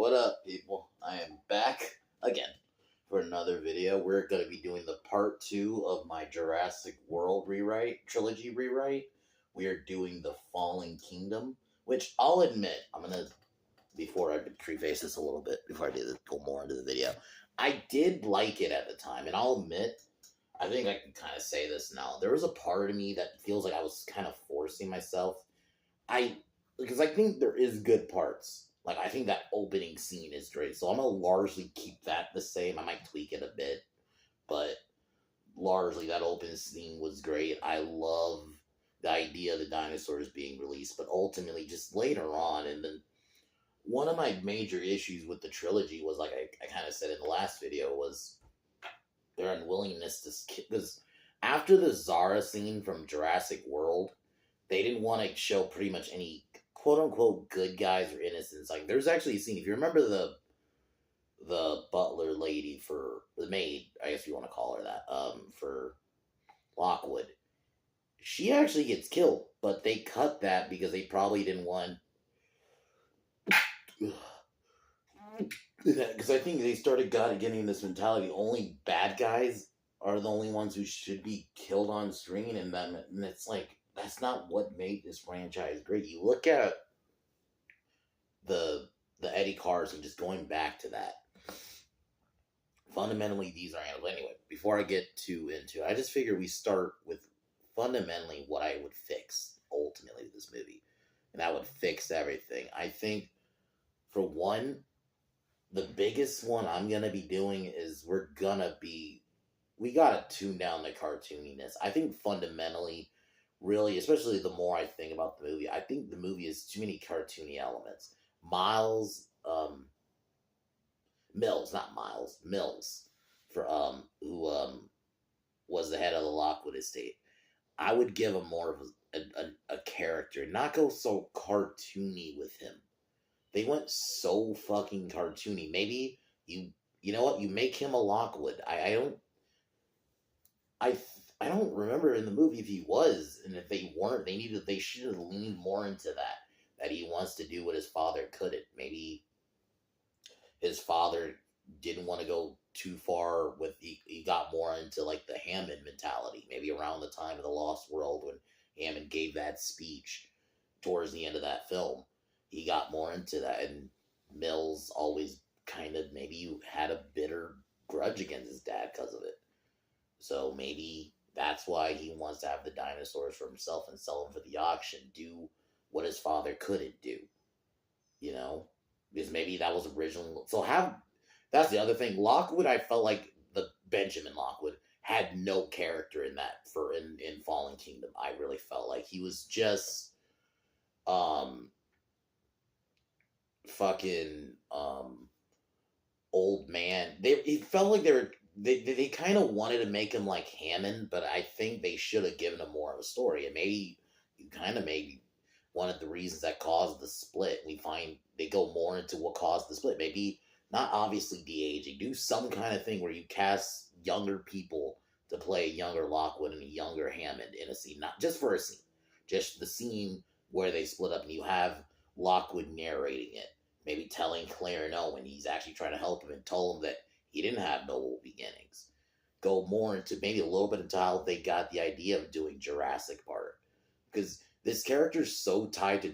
What up, people? I am back again for another video. We're going to be doing the part 2 of my Jurassic World trilogy rewrite. We are doing the Fallen Kingdom, which I'll admit, before I preface this a little bit, before I go more into the video, I did like it at the time, and I'll admit, I think I can kind of say this now. There was a part of me that feels like I was kind of forcing myself. Because I think there is good parts. Like, I think that opening scene is great. So I'm going to largely keep that the same. I might tweak it a bit. But largely, that opening scene was great. I love the idea of the dinosaurs being released. But ultimately, just later on, and then one of my major issues with the trilogy was, like I kind of said in the last video, was their unwillingness to... Because after the Zara scene from Jurassic World, they didn't want to show pretty much any quote-unquote good guys or innocents. Like, there's actually a scene, if you remember the butler lady, for the maid, I guess you want to call her that, for Lockwood, she actually gets killed, but they cut that because they probably didn't want... Because I think they started getting this mentality, only bad guys are the only ones who should be killed on screen, and it's like, that's not what made this franchise great. You look at the Eddie Cars, and just going back to that. Fundamentally, these are handled. Anyway, before I get too into it, I just figure we start with fundamentally what I would fix, ultimately, with this movie. And that would fix everything. I think, for one, the biggest one I'm going to be doing is we got to tune down the cartooniness. I think fundamentally... Really, especially the more I think about the movie, I think the movie has too many cartoony elements. Mills, for who was the head of the Lockwood estate. I would give him more of a character, not go so cartoony with him. They went so fucking cartoony. Maybe you know what? You make him a Lockwood. I don't remember in the movie if he was, and if they weren't, they should have leaned more into that he wants to do what his father couldn't. Maybe his father didn't want to go too far with, he got more into, like, the Hammond mentality, maybe around the time of The Lost World, when Hammond gave that speech towards the end of that film. He got more into that, and Mills always kind of, maybe had a bitter grudge against his dad because of it. So maybe that's why he wants to have the dinosaurs for himself and sell them for the auction. Do what his father couldn't do. You know? Because maybe that was original. That's the other thing. Lockwood, I felt like the Benjamin Lockwood had no character in that in Fallen Kingdom. I really felt like he was just fucking old man. It felt like they kind of wanted to make him like Hammond, but I think they should have given him more of a story. And maybe one of the reasons that caused the split, we find they go more into what caused the split. Maybe not obviously de-aging. Do some kind of thing where you cast younger people to play a younger Lockwood and a younger Hammond in a scene. Not just for a scene. Just the scene where they split up and you have Lockwood narrating it. Maybe telling Claire and Owen he's actually trying to help him and told him that he didn't have noble beginnings. Go more into maybe a little bit into how they got the idea of doing Jurassic Park. Because this character is so tied to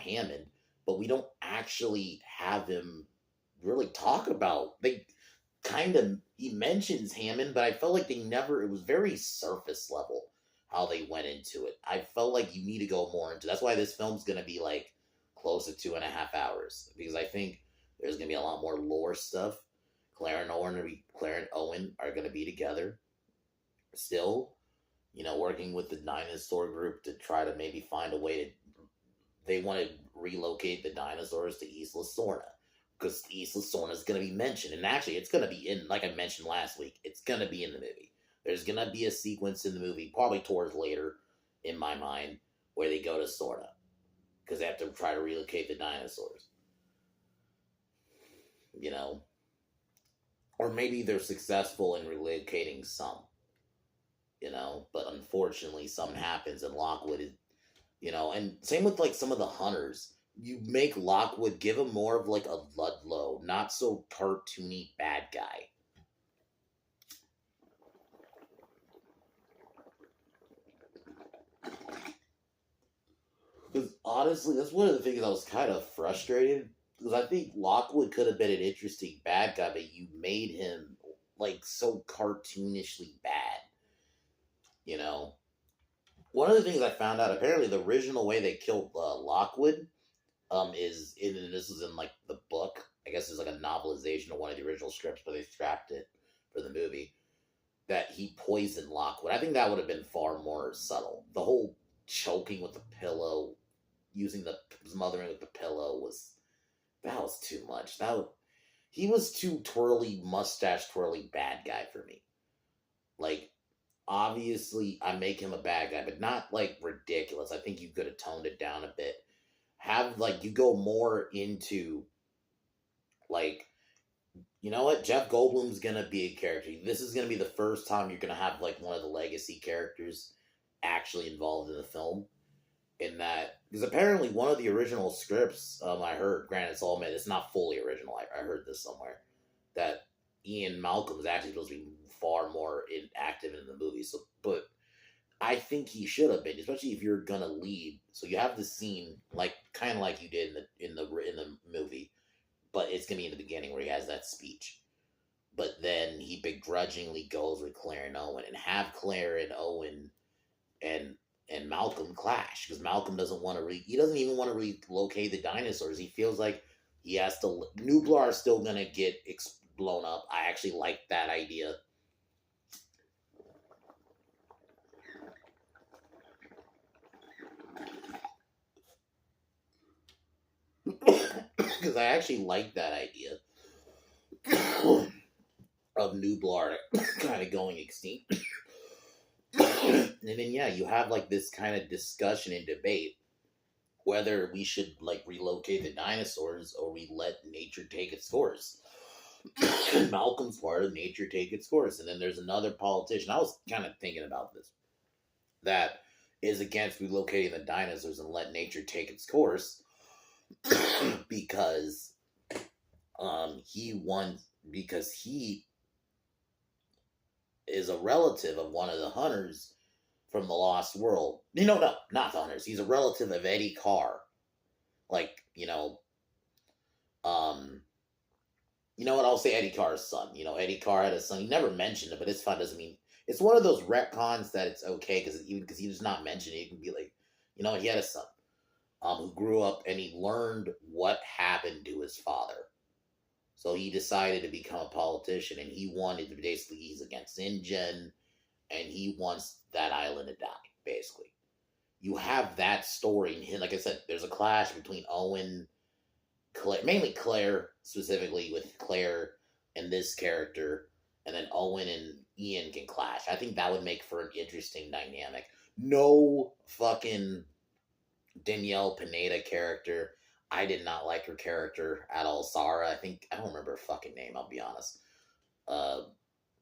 Hammond, but we don't actually have him really talk about. He mentions Hammond, but I felt like it was very surface level how they went into it. I felt like you need to go more into. That's why this film's going to be like close to 2.5 hours. Because I think there's going to be a lot more lore stuff. Claire and Owen are going to be together. Still, working with the dinosaur group to try to maybe find a way to... They want to relocate the dinosaurs to Isla Sorna. Because Isla Sorna is going to be mentioned. And actually, it's going to be in, like I mentioned last week, it's going to be in the movie. There's going to be a sequence in the movie, probably towards later, in my mind, where they go to Sorna. Because they have to try to relocate the dinosaurs. Or maybe they're successful in relocating some, but unfortunately something happens and Lockwood is, and same with like some of the hunters. You make Lockwood, give him more of like a Ludlow, not so cartoony bad guy. Because honestly, that's one of the things I was kind of frustrated. Because I think Lockwood could have been an interesting bad guy, but you made him like so cartoonishly bad. You know, one of the things I found out apparently the original way they killed Lockwood is in this was in like the book. I guess it's like a novelization of one of the original scripts, but they scrapped it for the movie. That he poisoned Lockwood. I think that would have been far more subtle. The whole choking with the pillow, using the smothering with the pillow was too much. He was too twirly mustache twirly bad guy for me. Like obviously I make him a bad guy, but not like ridiculous. I think you could have toned it down a bit. Have like you go more into like you know what? Jeff Goldblum's gonna be a character. This is gonna be the first time you're gonna have like one of the legacy characters actually involved in the film. In that, because apparently one of the original scripts, I heard, granted it's all made, it's not fully original. I heard this somewhere that Ian Malcolm is actually supposed to be far more active in the movie. So, but I think he should have been, especially if you're gonna lead. So you have the scene like kind of like you did in the movie, but it's gonna be in the beginning where he has that speech. But then he begrudgingly goes with Claire and Owen and have Claire and Owen and Malcolm clash because Malcolm doesn't want to. He doesn't even want to relocate the dinosaurs. He feels like he has to. Nublar is still gonna get blown up. I actually like that idea. Because I actually like that idea of Nublar kind of going extinct. And then yeah, you have like this kind of discussion and debate whether we should like relocate the dinosaurs or we let nature take its course. Malcolm's part of nature take its course, and then there's another politician. I was kind of thinking about this that is against relocating the dinosaurs and let nature take its course because he is a relative of one of the hunters from the Lost World. No, not the hunters. He's a relative of Eddie Carr. Like, you know what? I'll say Eddie Carr's son. Eddie Carr had a son. He never mentioned it, but it's fun. Doesn't mean it's one of those retcons that it's okay because he does not mention it. He can be like, he had a son who grew up and he learned what happened to his father. So he decided to become a politician, and he wanted to basically he's against InGen, and he wants that island to die. Basically, you have that story in him. Like I said, there's a clash between Owen. Claire, mainly Claire, specifically with Claire and this character, and then Owen and Ian can clash. I think that would make for an interesting dynamic. No fucking Danielle Pineda character. I did not like her character at all. Zara, I don't remember her fucking name, I'll be honest.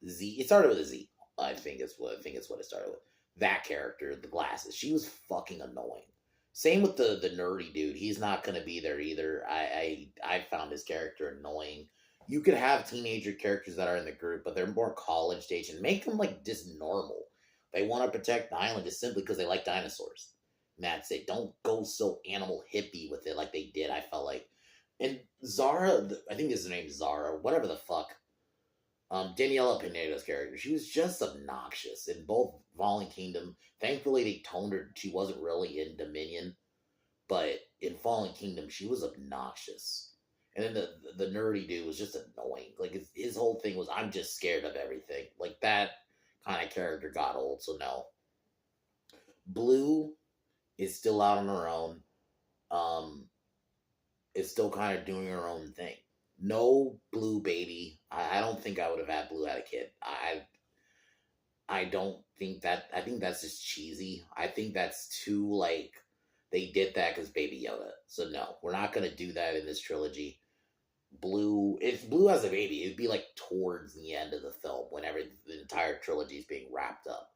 Z, it started with a Z. I think it's what it started with. That character, the glasses, she was fucking annoying. Same with the nerdy dude. He's not going to be there either. I found his character annoying. You could have teenager characters that are in the group, but they're more college stage, and make them like just normal. They want to protect the island just simply because they like dinosaurs. And that's it. Don't go so animal hippie with it like they did, I felt like. And Zara, I think his name is Zara, whatever the fuck. Daniela Pineda's character, she was just obnoxious in both Fallen Kingdom. Thankfully, they toned her. She wasn't really in Dominion, but in Fallen Kingdom, she was obnoxious. And then the nerdy dude was just annoying. Like his whole thing was, I'm just scared of everything. Like that kind of character got old. So no. Blue is still out on her own. Is still kind of doing her own thing. No Blue baby. I don't think I would have had Blue had a kid. I don't think that. I think that's just cheesy. I think that's too like they did that because Baby Yoda. So no, we're not gonna do that in this trilogy. Blue, if Blue has a baby, it'd be like towards the end of the film, whenever the entire trilogy is being wrapped up.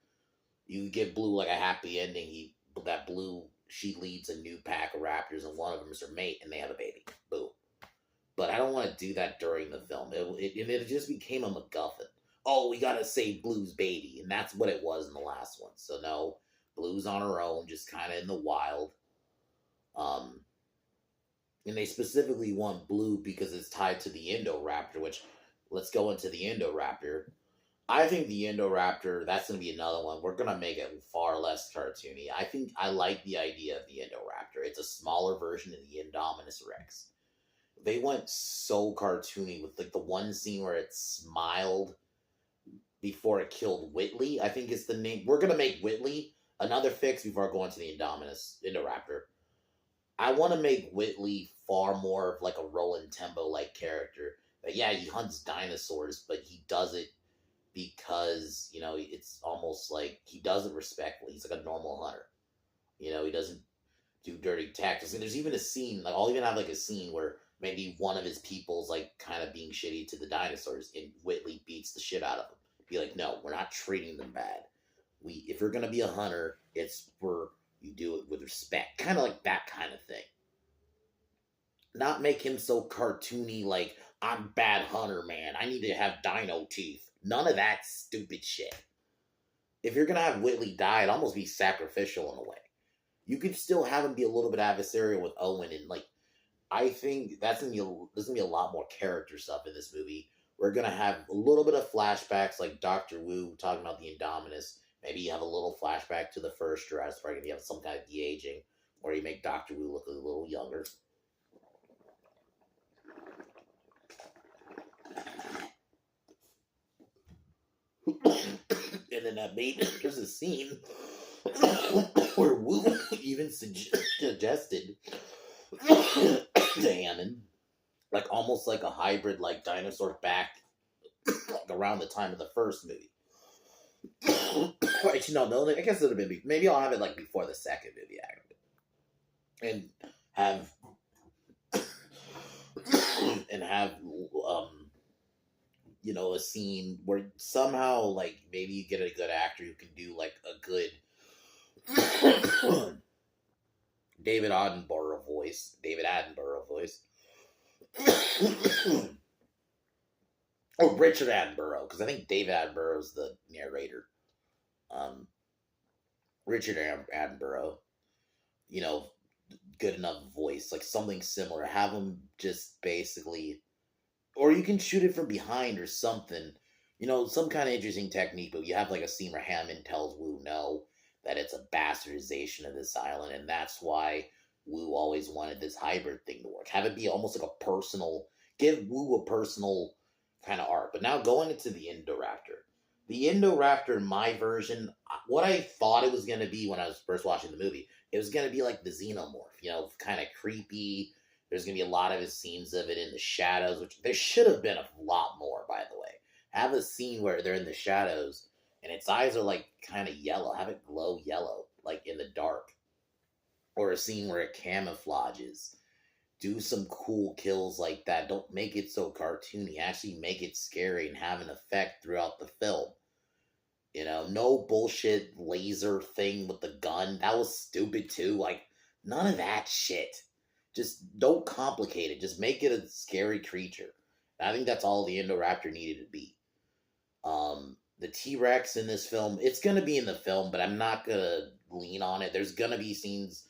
You give Blue like a happy ending. That Blue she leads a new pack of raptors, and one of them is her mate, and they have a baby. Boom. But I don't want to do that during the film. It just became a MacGuffin. Oh, we gotta save Blue's baby, and that's what it was in the last one. So no, Blue's on her own, just kind of in the wild. Um, and they specifically want Blue because it's tied to the Indoraptor. Which, let's go into the Indoraptor. I think the Indoraptor, that's going to be another one. We're going to make it far less cartoony. I think I like the idea of the Indoraptor. It's a smaller version of the Indominus Rex. They went so cartoony with like the one scene where it smiled before it killed Whitley. I think is the name. We're going to make Whitley another fix before I go into the Indoraptor. I want to make Whitley far more of like a Roland Tembo-like character. But yeah, he hunts dinosaurs, but he does it because, you know, it's almost like he does it respectfully. He's like a normal hunter. You know, he doesn't do dirty tactics. And there's even a scene, like I'll even have like a scene where maybe one of his people's like kind of being shitty to the dinosaurs, and Whitley beats the shit out of them. Be like, no, we're not treating them bad. If you're gonna be a hunter, it's for you do it with respect. Kind of like that kind of thing. Not make him so cartoony like, I'm bad hunter, man. I need to have dino teeth. None of that stupid shit. If you're going to have Whitley die, it'd almost be sacrificial in a way. You could still have him be a little bit adversarial with Owen. And, like, I think there's going to be a lot more character stuff in this movie. We're going to have a little bit of flashbacks, like Dr. Wu talking about the Indominus. Maybe you have a little flashback to the first Jurassic Park, and you have some kind of de-aging, or you make Dr. Wu look a little younger. And then there's a scene where Wu even suggested to Hammond, like almost like a hybrid, like dinosaur back, like around the time of the first movie. Actually, no, I guess it would have been. Maybe I'll have it like before the second movie, and have you know, a scene where somehow, like, maybe you get a good actor who can do, like, a good David Attenborough voice. Or Richard Attenborough, because I think David Attenborough is the narrator. Richard Attenborough, you know, good enough voice, like something similar. Have him just basically... Or you can shoot it from behind or something. You know, some kind of interesting technique, but you have like a scene where Hammond tells Wu no, that it's a bastardization of this island, and that's why Wu always wanted this hybrid thing to work. Have it be almost like a personal, give Wu a personal kind of arc. But now going into the Indoraptor. The Indoraptor, in my version, what I thought it was going to be when I was first watching the movie, it was going to be like the Xenomorph, you know, kind of creepy. There's going to be a lot of scenes of it in the shadows, which there should have been a lot more, by the way. Have a scene where they're in the shadows, and its eyes are, like, kind of yellow. Have it glow yellow, like, in the dark. Or a scene where it camouflages. Do some cool kills like that. Don't make it so cartoony. Actually make it scary and have an effect throughout the film. You know, no bullshit laser thing with the gun. That was stupid, too. Like, none of that shit. Just don't complicate it. Just make it a scary creature. And I think that's all the Indoraptor needed to be. The T-Rex in this film, it's going to be in the film, but I'm not going to lean on it. There's going to be scenes.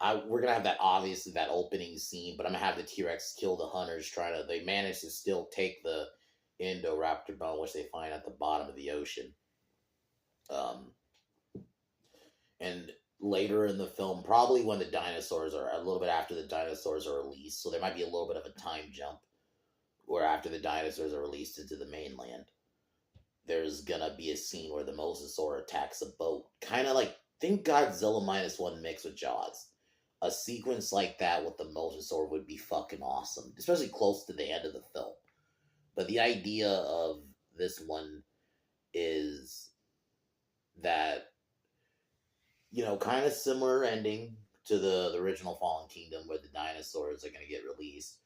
We're going to have that, obviously, that opening scene, but I'm going to have the T-Rex kill the hunters they manage to still take the Indoraptor bone, which they find at the bottom of the ocean. And later in the film, probably when the dinosaurs are, a little bit after the dinosaurs are released, so there might be a little bit of a time jump, where after the dinosaurs are released into the mainland, there's gonna be a scene where the Mosasaur attacks a boat. Kind of like, think Godzilla -1 mixed with Jaws. A sequence like that with the Mosasaur would be fucking awesome, especially close to the end of the film. But the idea of this one is that, you know, kind of similar ending to the original Fallen Kingdom, where the dinosaurs are going to get released,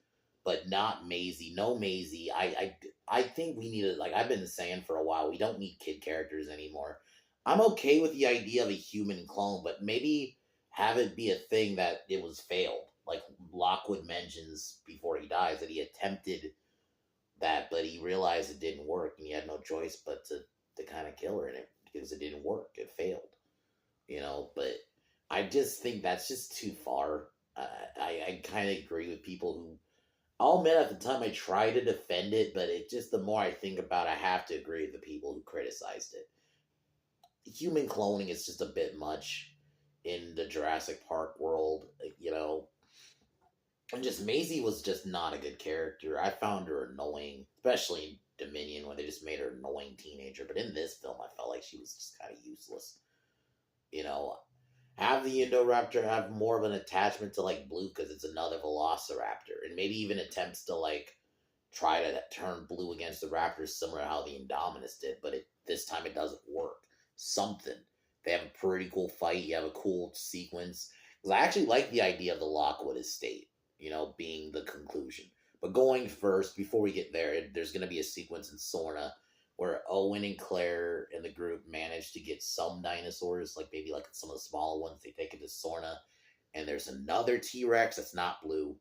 but not Maisie. No Maisie. I think we need to, like I've been saying for a while, we don't need kid characters anymore. I'm okay with the idea of a human clone, but maybe have it be a thing that it was failed. Like Lockwood mentions before he dies that he attempted that, but he realized it didn't work, and he had no choice but to kind of kill her in it because it didn't work. It failed, you know. But I just think that's just too far. I kind of agree with people who. I'll admit at the time I tried to defend it, but it just the more I think about it, I have to agree with the people who criticized it. Human cloning is just a bit much in the Jurassic Park world, you know. And just Maisie was just not a good character. I found her annoying, especially in Dominion when they just made her an annoying teenager. But in this film, I felt like she was just kind of useless. You know, have the Indoraptor have more of an attachment to like Blue because it's another Velociraptor, and maybe even attempts to like try to turn Blue against the Raptors, similar to how the Indominus did. But this time it doesn't work. Something they have a pretty cool fight. You have a cool sequence because I actually like the idea of the Lockwood estate, you know, being the conclusion. But going first, before we get there, there's going to be a sequence in Sorna where Owen and Claire and the group manage to get some dinosaurs, like maybe like some of the smaller ones. They take it to Sorna, and there's another T-Rex that's not Blue.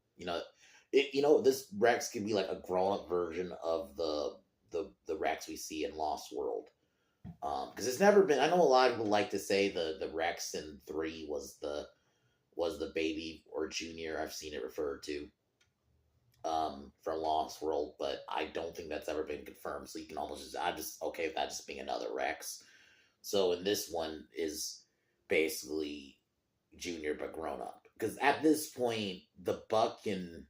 This Rex could be like a grown-up version of the Rex we see in Lost World. Because it's never been. I know a lot of people like to say the Rex in 3 was the baby or junior. I've seen it referred to from Lost World, but I don't think that's ever been confirmed. So you can almost I'm just okay with that just being another Rex. So in this one is basically junior but grown up. Because at this point, the Buck and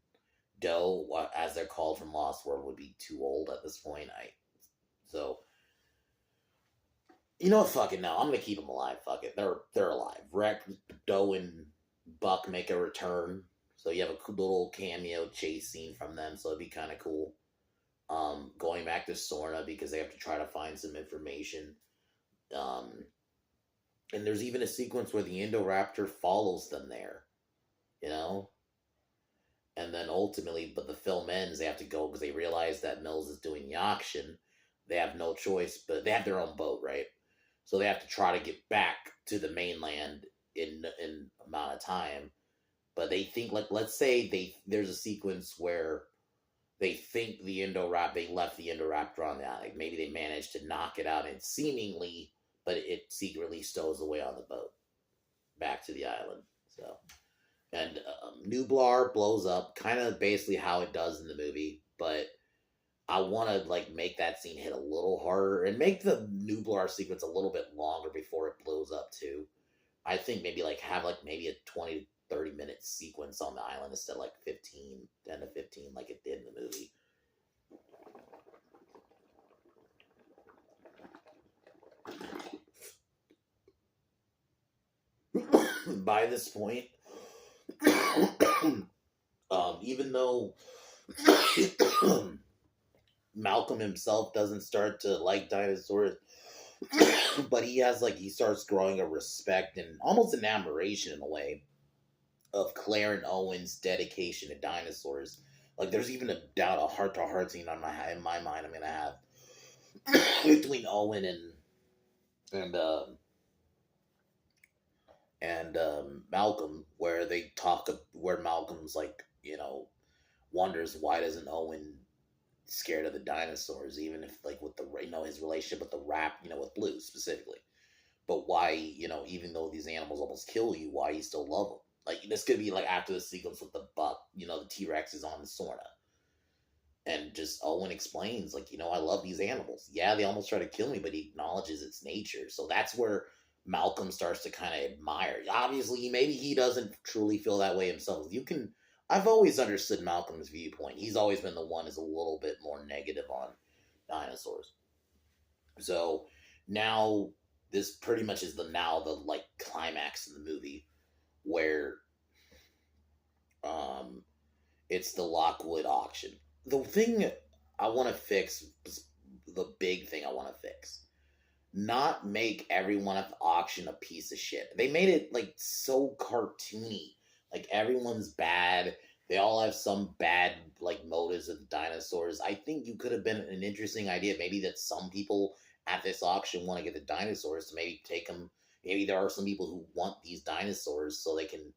Doe, as they're called from Lost World, would be too old at this point. So you know what? Fuck it. No, I'm gonna keep them alive. Fuck it. They're alive. Rex, Doe, and Buck make a return, so you have a little cameo chase scene from them. So it'd be kind of cool. Going back to Sorna because they have to try to find some information. And there's even a sequence where the Indoraptor follows them there. You know. And then ultimately, but the film ends. They have to go because they realize that Mills is doing the auction. They have no choice, but they have their own boat, right? So they have to try to get back to the mainland in amount of time. But they think, like, let's say there's a sequence where they think they left the Indoraptor on the island. Maybe they managed to knock it out and seemingly, but it secretly stows away on the boat back to the island. So, and Nublar blows up, kind of basically how it does in the movie, but I want to like make that scene hit a little harder and make the Nublar sequence a little bit longer before it blows up too. I think maybe like have like maybe a 20 to 30 minute sequence on the island instead of like 10 to 15 like it did in the movie. By this point, even though Malcolm himself doesn't start to like dinosaurs, but he starts growing a respect and almost an admiration in a way of Claire and Owen's dedication to dinosaurs. Like there's even a heart-to-heart scene in my mind I'm gonna have between Owen and Malcolm, where they talk, where Malcolm's like, wonders why doesn't Owen scared of the dinosaurs, even if like with the his relationship with the with Blue specifically, but why even though these animals almost kill you, why you still love them? Like this could be like after the sequence with the Buck, the T-Rex is on the Sorna, and just Owen explains like I love these animals. Yeah, they almost try to kill me, but he acknowledges its nature. So that's where Malcolm starts to kind of admire. Obviously, maybe he doesn't truly feel that way himself. I've always understood Malcolm's viewpoint. He's always been the one who's a little bit more negative on dinosaurs. So now this pretty much is the like climax in the movie where it's the Lockwood auction. The thing I want to fix, the big thing I want to fix, not make everyone at the auction a piece of shit. They made it like so cartoony. Like everyone's bad. They all have some bad like motives of dinosaurs. I think you could have been an interesting idea. Maybe that some people at this auction want to get the dinosaurs to maybe take them Maybe there are some people who want these dinosaurs so they can,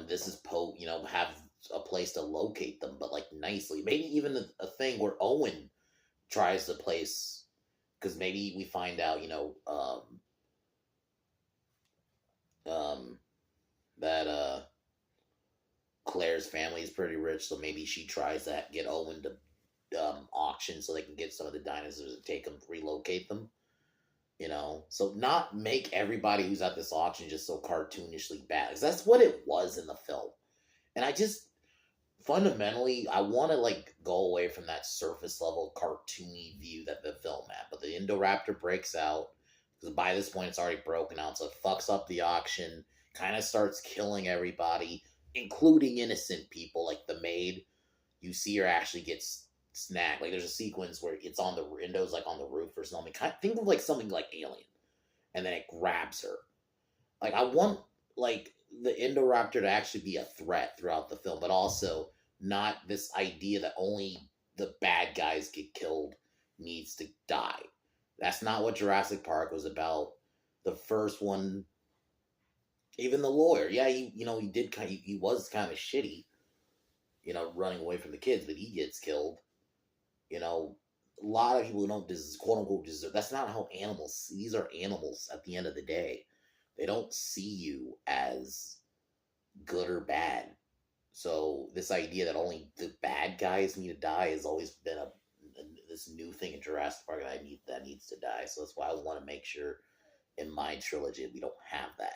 this is have a place to locate them, but like nicely. Maybe even a thing where Owen tries to place, because maybe we find out, um, that Claire's family is pretty rich, so maybe she tries to get Owen to auction so they can get some of the dinosaurs and take them, relocate them. So not make everybody who's at this auction just so cartoonishly bad, because that's what it was in the film. And I just fundamentally, I want to like go away from that surface level cartoony view that the film had. But the Indoraptor breaks out, because by this point it's already broken out, so it fucks up the auction, kind of starts killing everybody, including innocent people like the maid. You see her actually gets snagged. Like there's a sequence where it's on the windows, like on the roof or something. Think of like something like Alien, and then it grabs her. Like I want like the Indoraptor to actually be a threat throughout the film, but also not this idea that only the bad guys get killed needs to die. That's not what Jurassic Park was about. The first one, even the lawyer, yeah, he did he was kind of shitty, running away from the kids, but he gets killed. A lot of people don't quote unquote deserve. That's not how animals. These are animals at the end of the day. They don't see you as good or bad. So this idea that only the bad guys need to die has always been this new thing in Jurassic Park that needs to die. So that's why I want to make sure in my trilogy we don't have that.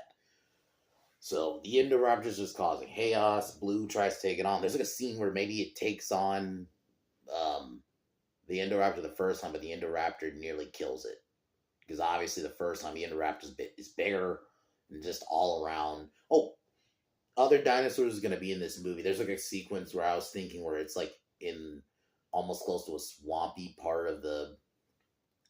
So the Indoraptor's just causing chaos. Blue tries to take it on. There's like a scene where maybe it takes on the Indoraptor the first time, but the Indoraptor nearly kills it. Because obviously the first time the Indoraptor is bigger and just all around. Oh, other dinosaurs is going to be in this movie. There's like a sequence where I was thinking where it's like in almost close to a swampy part of Isla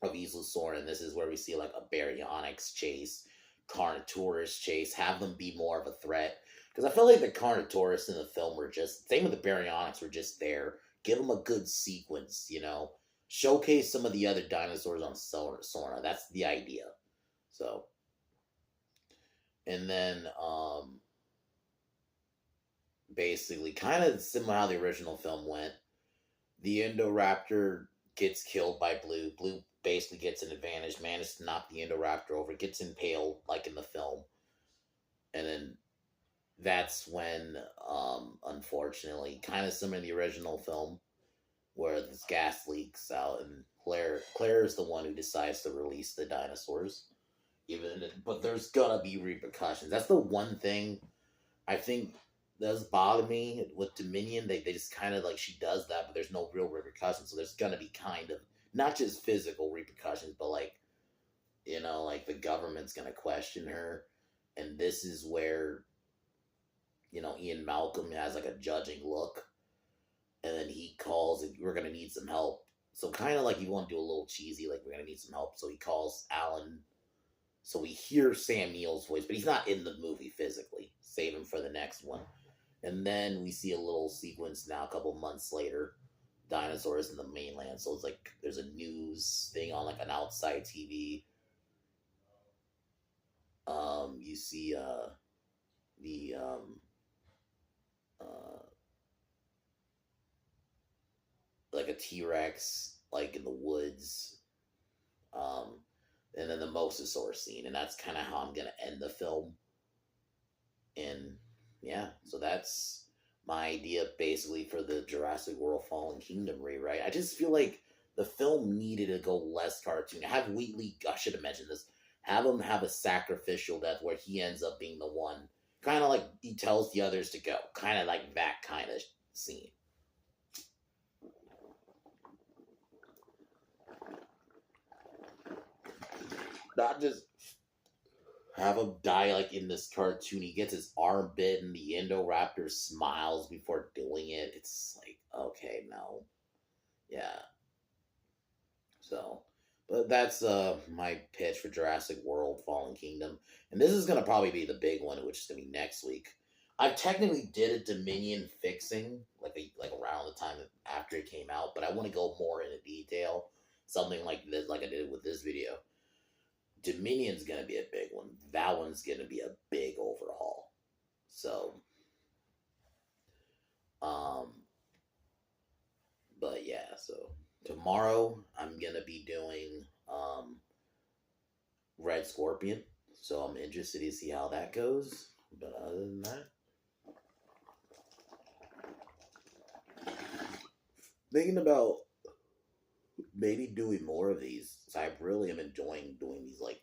Sorna, and this is where we see like a Baryonyx chase, Carnotaurus chase, have them be more of a threat. Because I feel like the Carnotaurus in the film were just, same with the Baryonyx, were just there. Give them a good sequence, Showcase some of the other dinosaurs on Sorna. That's the idea. So, and then, basically, kind of similar how the original film went. The Indoraptor gets killed by Blue. Blue basically gets an advantage, manages to knock the Indoraptor over, gets impaled, like in the film. And then that's when, unfortunately, kind of similar to the original film, where this gas leaks out, and Claire is the one who decides to release the dinosaurs. But there's gonna be repercussions. That's the one thing I think does bother me with Dominion. They just kind of like, she does that, but there's no real repercussions. So there's gonna be kind of not just physical repercussions, but like, like the government's gonna question her, and this is where Ian Malcolm has like a judging look, and then he calls and we're gonna need some help. So kind of like you want to do a little cheesy, like we're gonna need some help. So he calls Alan. So we hear Sam Neill's voice, but he's not in the movie physically. Save him for the next one. And then we see a little sequence now, a couple months later, dinosaurs in the mainland. So it's like there's a news thing on like an outside TV. You see the like a T-Rex like in the woods, and then the mosasaur scene, and that's kind of how I'm gonna end the film. And yeah, so that's my idea basically for the Jurassic World Fallen Kingdom rewrite. I just feel like the film needed to go less cartoon. Have Wheatley, I should have mentioned this, have him have a sacrificial death where he ends up being the one, kind of like he tells the others to go, kind of like that kind of scene. Not just have him die like in this cartoon. He gets his arm bit and the Indoraptor smiles before doing it. It's like, okay, no. Yeah. So, but that's my pitch for Jurassic World Fallen Kingdom. And this is going to probably be the big one, which is going to be next week. I technically did a Dominion fixing, like around the time after it came out, but I want to go more into detail. Something like this, like I did with this video. Dominion's gonna be a big one. That one's gonna be a big overhaul. So, um, but yeah. So tomorrow I'm gonna be doing Red Scorpion. So I'm interested to see how that goes. But other than that, thinking about maybe doing more of these. So I really am enjoying doing these. Like,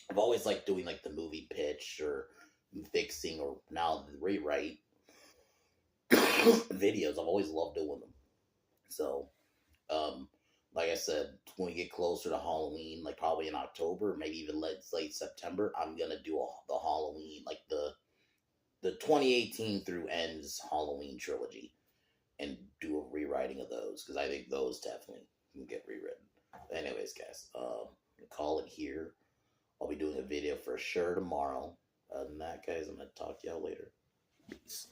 I've always liked doing like the movie pitch or fixing or now the rewrite videos. I've always loved doing them. So, like I said, when we get closer to Halloween, like probably in October, maybe even late September, I'm gonna do the Halloween, like the 2018 through ends Halloween trilogy, and do a rewriting of those because I think those definitely can get rewritten. But anyways, guys, call it here. I'll be doing a video for sure tomorrow. Other than that, guys, I'm gonna talk to y'all later. Peace.